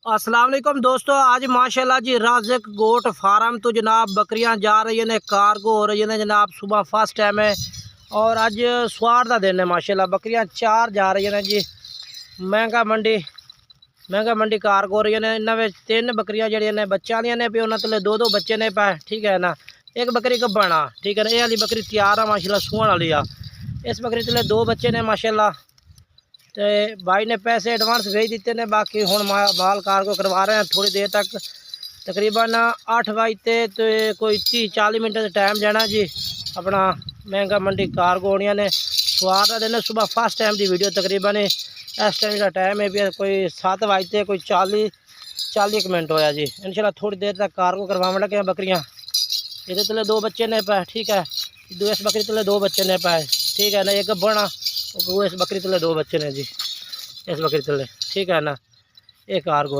अस्सलाम वालेकुम दोस्तों, आज माशाल्लाह जी राज़िक गोट फार्म तो जनाब बकरियां जा रही ने, कार्गो हो रही ने जनाब। सुबह फर्स्ट टाइम है और अज स्वार का दिन है माशाल्लाह। बकरियां 4 जा रही ने जी। महंगा मंडी कार्गो हो रही ने। इन्होंने 3 बकरियां जड़ियां ने बच्चा ने पे, उन्होंने तले 2 बच्चे ने पाए, ठीक है ना। एक बकरी गब्बन, ठीक है ना। ये वाली बकरी तैयार है माशाल्लाह, सूहण वाली आ। इस बकरी तले 2 बच्चे ने माशाल्लाह। तो भाई ने पैसे एडवांस भेज दिते ने, बाकी हुण माल कार्गो करवा रहे हैं थोड़ी देर तक। तकरीबन 8 बजते तो कोई 30-40 मिनट का टाइम जाना जी। अपना महंगा मंडी कार्गो होनिया ने। स्वार का दिन सुबह फर्स्ट टाइम की वीडियो। तकरीबन इस टाइम का टाइम है भी कोई 7 बजते कोई 40 मिनट होया जी। इंशाल्लाह थोड़ी देर तक कार्गो करवा लगे बकरियाँ। ये तले 2 बच्चे ने पाए, ठीक है। इस बकरी तले 2 बच्चे ने पाए, ठीक है ना। एक बना इस बकरी तले 2 बच्चे ने जी। इस बकरी तले, ठीक है ना। एक कार्गो